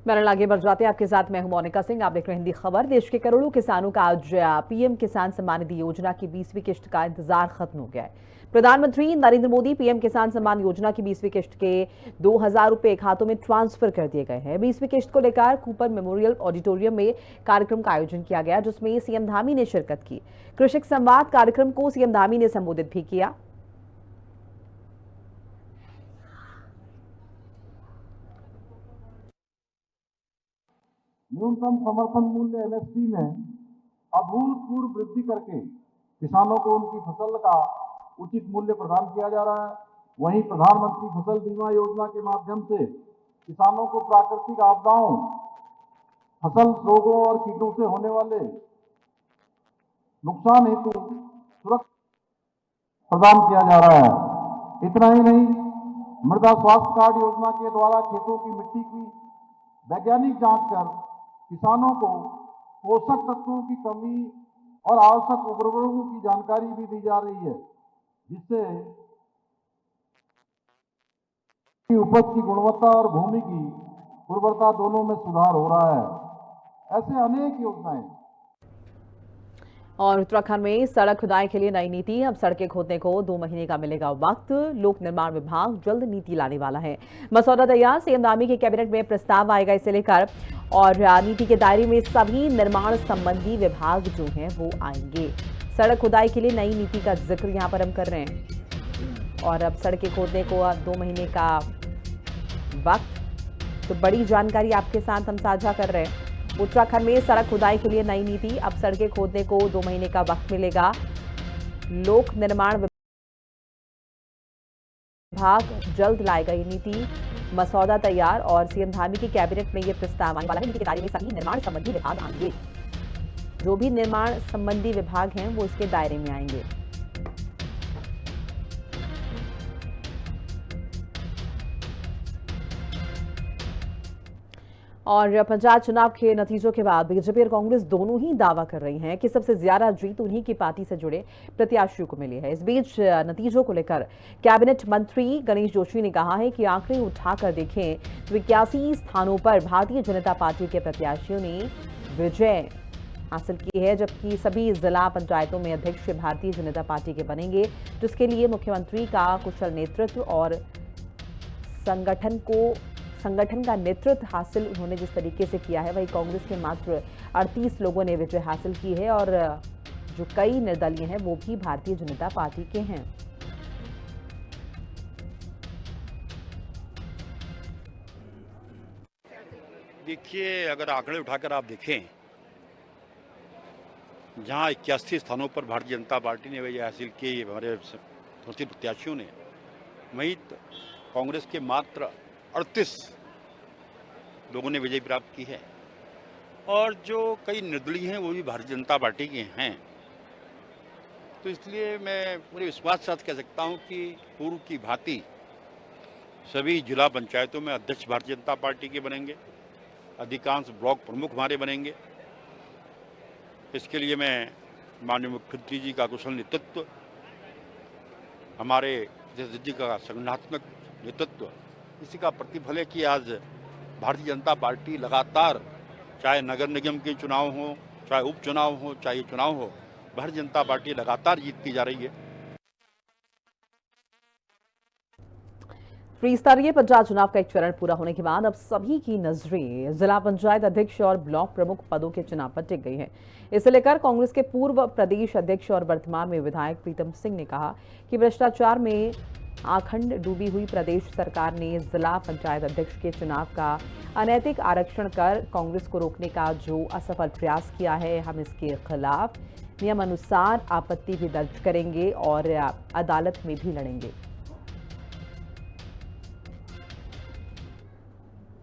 Banner आगे बढ़ जाते हैं। आपके साथ मैं हूं मोनिका सिंह। आप देख रहे हैं हिंदी खबर। देश के करोड़ों किसानों का आज पीएम किसान सम्मान निधि योजना की 20वीं किश्त का इंतजार खत्म हो गया है। प्रधानमंत्री नरेंद्र मोदी पीएम किसान सम्मान योजना की 20वीं किश्त के 2,000 रुपए खातों में ट्रांसफर कर दिए गए हैं। 20वीं किश्त को लेकर कूपर मेमोरियल ऑडिटोरियम में कार्यक्रम का आयोजन किया गया, जिसमें सीएम धामी ने शिरकत की। कृषक संवाद कार्यक्रम को सीएम धामी ने संबोधित भी किया। न्यूनतम समर्थन मूल्य एमएसपी में अभूतपूर्व वृद्धि करके किसानों को उनकी फसल का उचित मूल्य प्रदान किया जा रहा है। वहीं प्रधानमंत्री फसल बीमा योजना के माध्यम से किसानों को प्राकृतिक आपदाओं, फसल रोगों और कीटों से होने वाले नुकसान हेतु सुरक्षा प्रदान किया जा रहा है। इतना ही नहीं, मृदा स्वास्थ्य कार्ड योजना के द्वारा खेतों की मिट्टी की वैज्ञानिक जांच कर किसानों को पोषक तत्वों की कमी और आवश्यक उर्वरकों की जानकारी भी दी जा रही है, जिससे उपज की गुणवत्ता और भूमि की उर्वरता दोनों में सुधार हो रहा है। ऐसे अनेक योजनाएं। और उत्तराखंड में सड़क खुदाई के लिए नई नीति। अब सड़कें खोदने को 2 महीने का मिलेगा वक्त। लोक निर्माण विभाग जल्द नीति लाने वाला है। मसौदा तैयार, सीएम धामी के कैबिनेट में प्रस्ताव आएगा इसे लेकर। और नीति के दायरे में सभी निर्माण संबंधी विभाग जो हैं वो आएंगे। सड़क खुदाई के लिए नई नीति का जिक्र यहाँ पर हम कर रहे हैं। और अब सड़कें खोदने को 2 महीने का वक्त। तो बड़ी जानकारी आपके साथ हम साझा कर रहे हैं। उत्तराखंड में सड़क खुदाई के लिए नई नीति। अब सड़कें खोदने को 2 महीने का वक्त मिलेगा। लोक निर्माण विभाग जल्द लाएगा ये नीति। मसौदा तैयार और सीएम धामी की कैबिनेट में ये प्रस्ताव आने वाला है। नीति के दायरे में सभी निर्माण संबंधी विभाग आएंगे। जो भी निर्माण संबंधी विभाग हैं वो इसके दायरे में आएंगे। और पंचायत चुनाव के नतीजों के बाद बीजेपी और कांग्रेस दोनों ही दावा कर रही हैं कि सबसे ज्यादा जीत उन्हीं की पार्टी से जुड़े प्रत्याशियों को मिली है। इस बीच नतीजों को लेकर कैबिनेट मंत्री गणेश जोशी ने कहा है कि आंकड़े उठाकर देखें तो 81 स्थानों पर भारतीय जनता पार्टी के प्रत्याशियों ने विजय हासिल की है, जबकि सभी जिला पंचायतों में अध्यक्ष भारतीय जनता पार्टी के बनेंगे, जिसके लिए मुख्यमंत्री का कुशल नेतृत्व और संगठन का नेतृत्व हासिल उन्होंने जिस तरीके से किया है, वही कांग्रेस के मात्र 38 लोगों ने विजय हासिल की है। और जो कई निर्दलीय हैं वो भी भारतीय जनता पार्टी के हैं। देखिए, अगर आंकड़े उठाकर आप देखें, जहां 81 स्थानों पर भारतीय जनता पार्टी ने विजय हासिल की, हमारे समर्थित प्रत्याशियों ने, वहीं कांग्रेस के मात्र 38 लोगों ने विजय प्राप्त की है। और जो कई निर्दलीय हैं वो भी भारतीय जनता पार्टी के हैं। तो इसलिए मैं पूरे विश्वास के साथ कह सकता हूं कि पूर्व की भांति सभी जिला पंचायतों में अध्यक्ष भारतीय जनता पार्टी के बनेंगे, अधिकांश ब्लॉक प्रमुख हमारे बनेंगे। इसके लिए मैं माननीय मुख्यमंत्री जी का कुशल नेतृत्व, हमारे जी का संगठनात्मक नेतृत्व, इसी का प्रतिफल है कि आज भारतीय जनता पार्टी लगातार, चाहे नगर निगम के चुनाव हो, चाहे उपचुनाव हो, चाहे चुनाव हो, भारतीय जनता पार्टी लगातार जीतती जा रही है। त्रिस्तरीय पंचायत चुनाव का एक चरण पूरा होने के बाद अब सभी की नजरें जिला पंचायत अध्यक्ष और ब्लॉक प्रमुख पदों के चुनाव पर टिक गई है। इसे लेकर कांग्रेस के पूर्व प्रदेश अध्यक्ष और वर्तमान में विधायक प्रीतम सिंह ने कहा कि भ्रष्टाचार में आखंड डूबी हुई प्रदेश सरकार ने जिला पंचायत अध्यक्ष के चुनाव का अनैतिक आरक्षण कर कांग्रेस को रोकने का जो असफल प्रयास किया है, हम इसके खिलाफ नियमानुसार आपत्ति भी दर्ज करेंगे और अदालत में भी लड़ेंगे।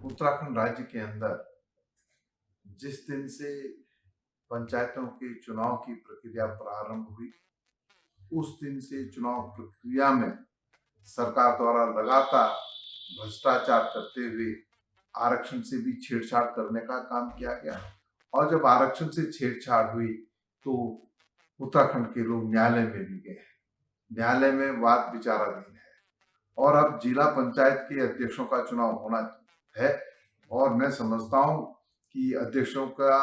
उत्तराखंड राज्य के अंदर जिस दिन से पंचायतों के चुनाव की प्रक्रिया प्रारंभ हुई, उस दिन से चुनाव प्रक्रिया में सरकार द्वारा लगातार भ्रष्टाचार करते हुए आरक्षण से भी छेड़छाड़ करने का काम किया गया। और जब आरक्षण से छेड़छाड़ हुई तो उत्तराखंड के लोग न्यायालय में भी गए। न्यायालय में वाद विचाराधीन है और अब जिला पंचायत के अध्यक्षों का चुनाव होना है। और मैं समझता हूं कि अध्यक्षों का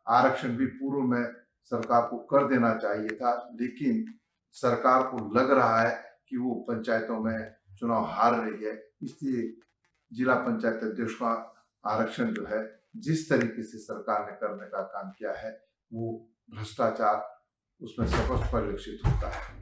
आरक्षण भी पूर्व में सरकार को कर देना चाहिए था, लेकिन सरकार को लग रहा है कि वो पंचायतों में चुनाव हार रही है, इसलिए जिला पंचायत अध्यक्ष का आरक्षण जो है जिस तरीके से सरकार ने करने का काम किया है वो भ्रष्टाचार उसमें स्पष्ट परिलक्षित होता है।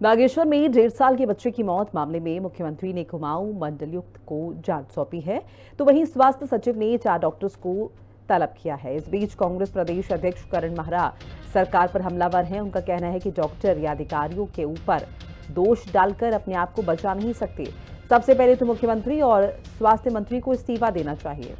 बागेश्वर में 1.5 साल के बच्चे की मौत मामले में मुख्यमंत्री ने कुमाऊं मंडलायुक्त को जांच सौंपी है, तो वहीं स्वास्थ्य सचिव ने 4 डॉक्टर्स को तलब किया है। इस बीच कांग्रेस प्रदेश अध्यक्ष करण महरा सरकार पर हमलावर हैं। उनका कहना है कि डॉक्टर या अधिकारियों के ऊपर दोष डालकर अपने आप को बचा नहीं सकते। सबसे पहले तो मुख्यमंत्री और स्वास्थ्य मंत्री को इस्तीफा देना चाहिए।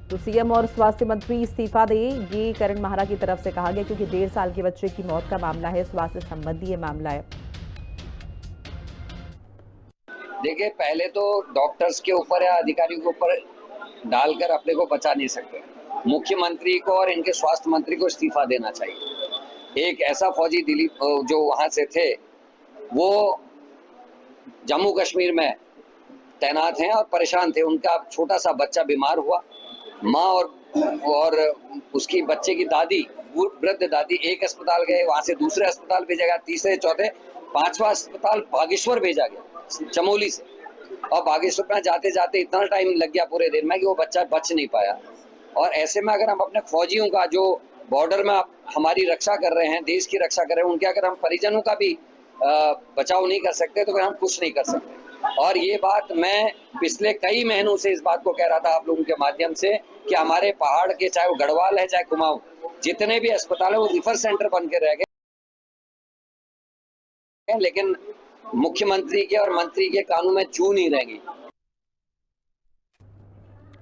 तो सीएम और स्वास्थ्य मंत्री इस्तीफा दे, ये करण महरा की तरफ से कहा गया, क्योंकि 1.5 साल के बच्चे की मौत का मामला है, स्वास्थ्य संबंधी ये मामला है। देखिए, पहले तो डॉक्टर्स के ऊपर या अधिकारियों के ऊपर डालकर अपने को बचा नहीं सकते। मुख्यमंत्री को और इनके स्वास्थ्य मंत्री को इस्तीफा देना चाहिए। एक ऐसा फौजी दिलीप जो वहां से थे, वो जम्मू कश्मीर में तैनात हैं और परेशान थे। उनका छोटा सा बच्चा बीमार हुआ, माँ और उसकी बच्चे की दादी, वृद्ध दादी एक अस्पताल गए, वहां से दूसरे अस्पताल भेजा गया, तीसरे चौथे 5वां अस्पताल बागेश्वर भेजा गया चमोली से, और बागेश्वर में जाते जाते इतना टाइम लग गया पूरे दिन में कि वो बच्चा बच नहीं पाया। और ऐसे में अगर हम अपने फौजियों का जो बॉर्डर में हमारी रक्षा कर रहे हैं, देश की रक्षा कर रहे हैं, उनके अगर हम परिजनों का भी बचाव नहीं कर सकते तो फिर हम कुछ नहीं कर सकते। और ये बात मैं पिछले कई महीनों से इस बात को कह रहा था आप लोगों के माध्यम से कि हमारे पहाड़ के, चाहे वो गढ़वाल है चाहे कुमाऊं, जितने भी अस्पताल है वो रिफर सेंटर बन के रह गए, लेकिन मुख्यमंत्री के और मंत्री के कानून में जू नहीं रहेंगी।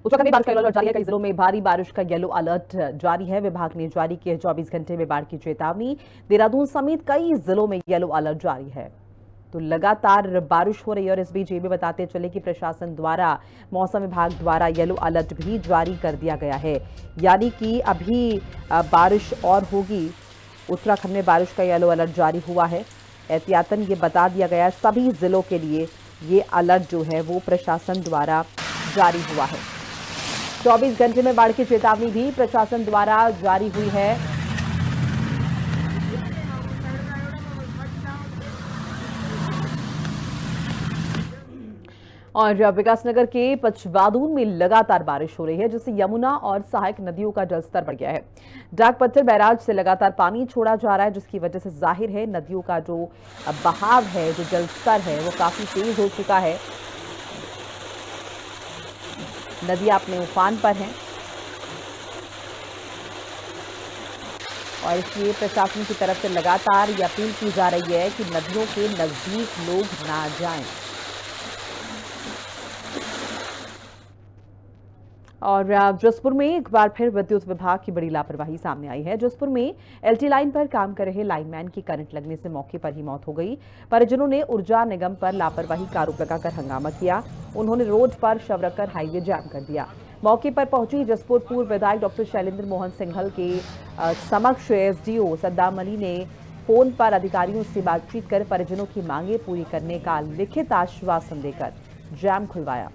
उत्तराखंड में बारिश का येलो अलर्ट जारी है। कई जिलों में भारी बारिश का येलो अलर्ट जारी है। विभाग ने जारी किए 24 घंटे में बाढ़ की चेतावनी। देहरादून समेत कई जिलों में येलो अलर्ट जारी है। तो लगातार बारिश हो रही है और इस बीच ये भी बताते चले कि प्रशासन द्वारा, मौसम विभाग द्वारा येलो अलर्ट भी जारी कर दिया गया है, यानी कि अभी बारिश और होगी। उत्तराखंड में बारिश का येलो अलर्ट जारी हुआ है। एहतियातन ये बता दिया गया है सभी जिलों के लिए ये अलर्ट जो है वो प्रशासन द्वारा जारी हुआ है। 24 घंटे में बाढ़ की चेतावनी भी प्रशासन द्वारा जारी हुई है। और विकासनगर के पचवादून में लगातार बारिश हो रही है, जिससे यमुना और सहायक नदियों का जलस्तर बढ़ गया है। डाकपत्थर बैराज से लगातार पानी छोड़ा जा रहा है, जिसकी वजह से जाहिर है नदियों का जो बहाव है, जो जलस्तर है, वो काफी तेज हो चुका है। नदियां अपने उफान पर हैं और इसलिए प्रशासन की तरफ से लगातार ये अपील की जा रही है कि नदियों के नजदीक लोग ना जाएं। और जसपुर में एक बार फिर विद्युत विभाग की बड़ी लापरवाही सामने आई है। जसपुर में एलटी लाइन पर काम कर रहे लाइनमैन की करंट लगने से मौके पर ही मौत हो गई। परिजनों ने ऊर्जा निगम पर लापरवाही का आरोप लगाकर हंगामा किया। उन्होंने रोड पर शव रखकर हाईवे जाम कर दिया। मौके पर पहुंची जसपुर पूर्व विधायक डॉक्टर शैलेंद्र मोहन सिंघल के समक्ष एसडीओ सद्दाम अली ने फोन पर अधिकारियों से बातचीत कर परिजनों की मांगे पूरी करने का लिखित आश्वासन देकर जाम खुलवाया।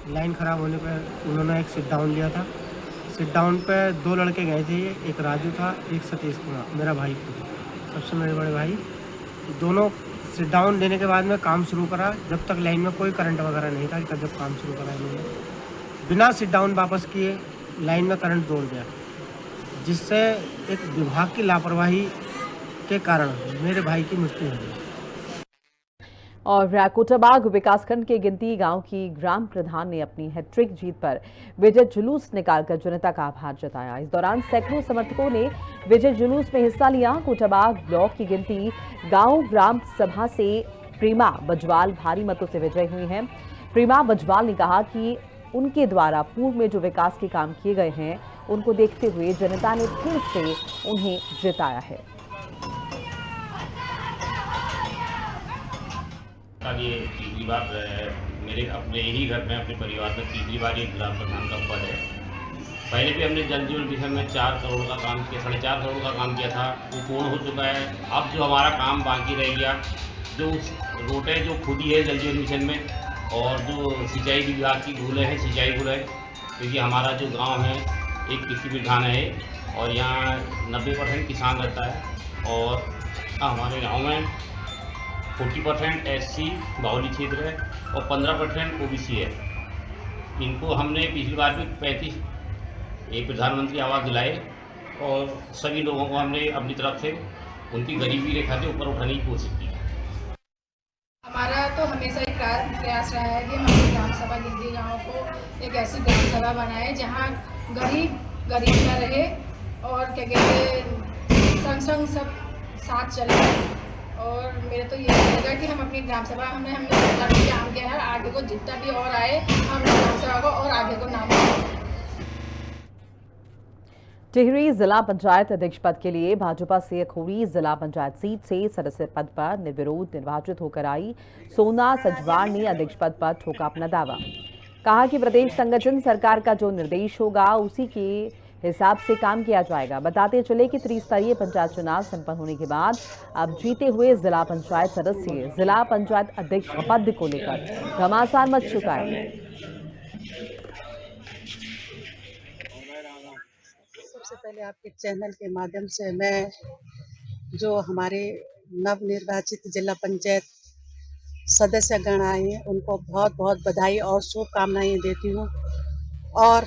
लाइन खराब होने पर उन्होंने एक सिट डाउन लिया था। सिट डाउन पे 2 लड़के गए थे, एक राजू था, एक सतीश कुमार, मेरा भाई सबसे मेरे बड़े भाई। दोनों सिट डाउन लेने के बाद में काम शुरू करा। जब तक लाइन में कोई करंट वगैरह नहीं था, तब जब काम शुरू करा इन्होंने, बिना सिट डाउन वापस किए लाइन में करंट दौड़ गया, जिससे एक विभाग की लापरवाही के कारण मेरे भाई की मृत्यु हुई। और कोटाबाग विकासखंड के गिनती गांव की ग्राम प्रधान ने अपनी हैट्रिक जीत पर विजय जुलूस निकालकर जनता का आभार जताया। इस दौरान सैकड़ों समर्थकों ने विजय जुलूस में हिस्सा लिया। कोटाबाग ब्लॉक की गिनती गांव ग्राम सभा से प्रीमा बजवाल भारी मतों से विजयी हुई हैं। प्रीमा बजवाल ने कहा कि उनके द्वारा पूर्व में जो विकास के काम किए गए हैं, उनको देखते हुए जनता ने फिर से उन्हें जिताया है। साल ये तीसरी बार मेरे अपने ही घर में अपने परिवार में तीसरी बार ये ग्राम प्रधान का पद है। पहले भी हमने जल जीवन मिशन में 4 करोड़ का काम किया, 4.5 करोड़ का काम किया था, वो पूर्ण हो चुका है। अब जो हमारा काम बाकी रह गया, जो रोटें जो खुदी है जल जीवन मिशन में, और जो सिंचाई विभाग की भूलें हैं, सिंचाई भूलें, क्योंकि हमारा जो गांव है एक कृषि विधान है और यहाँ 90% किसान रहता है, और हमारे गांव में 40% SC बाहुली क्षेत्र है और 15% OBC है। इनको हमने पिछली बार भी 35 एक प्रधानमंत्री आवास दिलाए और सभी लोगों को हमने अपनी तरफ से उनकी गरीबी रेखा से ऊपर उठाने की कोशिश की। हमारा तो हमेशा ही प्रयास रहा है कि हम अपनी ग्राम सभा गिनती गाँव को एक ऐसी ग्राम सभा बनाए जहाँ गरीब ना रहे और क्या कहते संग संग सब साथ चले। और मेरे तो ये रहेगा कि हम अपनी ग्राम सभा हमने जितना भी काम किया है, आगे को जितना भी और आए हम ग्राम सभा को और आगे को नाम दें। टिहरी जिला पंचायत अध्यक्ष पद के लिए भाजपा से अखौरी जिला पंचायत सीट से सदस्य पद पर निर्विरोध निर्वाचित होकर आई सोना सजवार ने अध्यक्ष पद पर ठोका अपना दावा। कहा कि प्रदेश संगठन सरकार का जो निर्देश होगा उसी के हिसाब से काम किया जाएगा। बताते चले कि त्रिस्तरीय पंचायत चुनाव संपन्न होने के बाद अब जीते हुए जिला पंचायत सदस्य जिला पंचायत अध्यक्ष पद को लेकर घमासान मच चुका है। सबसे पहले आपके चैनल के माध्यम से मैं जो हमारे नवनिर्वाचित जिला पंचायत सदस्यगण आए हैं उनको बहुत बहुत बधाई और शुभकामनाएं देती हूँ। और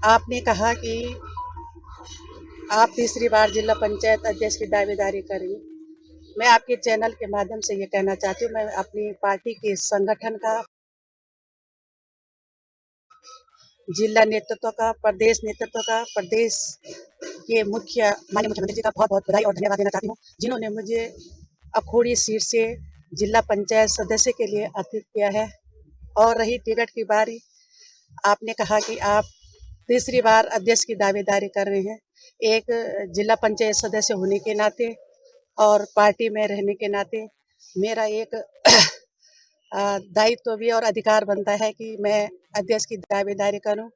आपने कहा कि आप तीसरी बार जिला पंचायत अध्यक्ष की दावेदारी करेंगे। मैं आपके चैनल के माध्यम से ये कहना चाहती हूँ, मैं अपनी पार्टी के संगठन का, जिला नेतृत्व का, प्रदेश नेतृत्व का, प्रदेश के माननीय मुख्यमंत्री जी का बहुत बहुत बधाई और धन्यवाद देना चाहती हूँ, जिन्होंने मुझे अखौरी सीट से जिला पंचायत सदस्य के लिए आतिथ्य किया है। और रही टिकट की बारी, आपने कहा कि आप तीसरी बार अध्यक्ष की दावेदारी कर रहे हैं। एक जिला पंचायत सदस्य होने के नाते और पार्टी में रहने के नाते मेरा एक दायित्व भी और अधिकार बनता है कि मैं अध्यक्ष की दावेदारी करूं।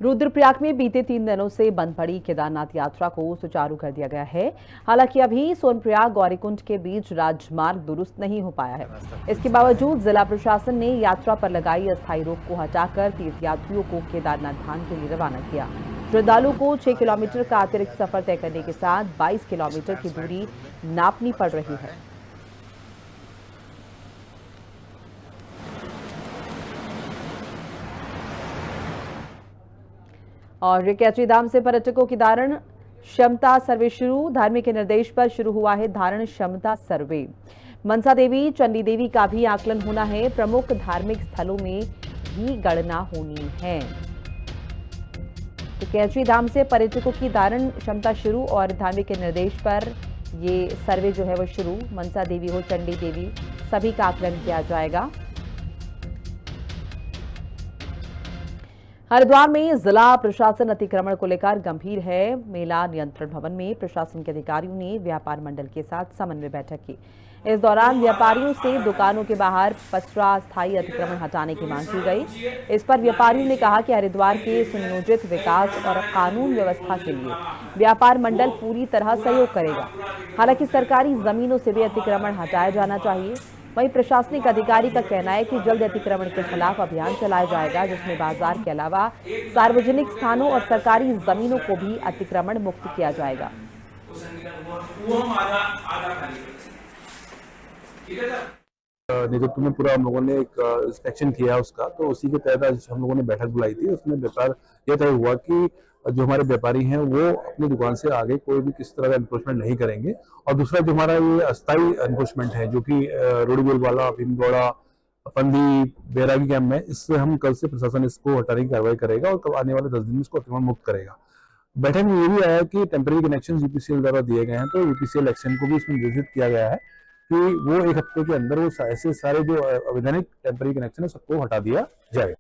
रुद्रप्रयाग में बीते 3 दिनों से बंद पड़ी केदारनाथ यात्रा को सुचारू कर दिया गया है। हालांकि अभी सोनप्रयाग गौरीकुंड के बीच राजमार्ग दुरुस्त नहीं हो पाया है। इसके बावजूद जिला प्रशासन ने यात्रा पर लगाई अस्थायी रोक को हटाकर तीर्थयात्रियों को केदारनाथ धाम के लिए रवाना किया। श्रद्धालुओं को 6 किलोमीटर का अतिरिक्त सफर तय करने के साथ 22 किलोमीटर की दूरी नापनी पड़ रही है। और कैची धाम से पर्यटकों की धारण क्षमता सर्वे शुरू। धार्मिक के निर्देश पर शुरू हुआ है धारण क्षमता सर्वे। मनसा देवी, चंडी देवी का भी आकलन होना है। प्रमुख धार्मिक स्थलों में भी गणना होनी है। तो कैची धाम से पर्यटकों की धारण क्षमता शुरू और धार्मिक के निर्देश पर ये सर्वे जो है वो शुरू। मनसा देवी हो, चंडी देवी, सभी का आकलन किया जाएगा। हरिद्वार में जिला प्रशासन अतिक्रमण को लेकर गंभीर है। मेला नियंत्रण भवन में प्रशासन के अधिकारियों ने व्यापार मंडल के साथ समन्वय बैठक की। इस दौरान व्यापारियों से दुकानों के बाहर पसरा स्थायी अतिक्रमण हटाने की मांग की गई। इस पर व्यापारियों ने कहा कि हरिद्वार के सुनियोजित विकास और कानून व्यवस्था के लिए व्यापार मंडल पूरी तरह सहयोग करेगा। हालांकि सरकारी जमीनों से भी अतिक्रमण हटाया जाना चाहिए। वहीं प्रशासनिक अधिकारी का कहना है कि जल्द अतिक्रमण के खिलाफ अभियान चलाया जाएगा, जिसमें बाजार के अलावा सार्वजनिक स्थानों और सरकारी जमीनों को भी अतिक्रमण मुक्त किया जाएगा। नेतृत्व में पूरा हम लोगों ने एक इंस्पेक्शन किया उसका, तो उसी के तहत आज हम लोगों ने बैठक बुलाई थी। उसमें व्यापार यह तय हुआ कि जो हमारे व्यापारी हैं वो अपनी दुकान से आगे कोई भी किसी तरह का एनक्रोचमेंट नहीं करेंगे। और दूसरा जो हमारा ये अस्थायी एनक्रोचमेंट है जो कि रोडीगोलवाला, भीमगौड़ा, पंदी, बैरागी कैंप में, इससे हम कल से प्रशासन इसको हटाने की कार्रवाई करेगा और आने वाले 10 दिन में इसको अतिक्रमण मुक्त करेगा। बैठक में ये भी आया कि टेम्परेरी कनेक्शन यूपीसीएल द्वारा दिए गए हैं, तो यूपीसीएल एक्शन को भी इसमें निर्देशित किया गया है कि वो 1 हफ्ते के अंदर वो ऐसे सारे जो अवैधानिक टेम्परेरी कनेक्शन है सबको हटा दिया जाएगा।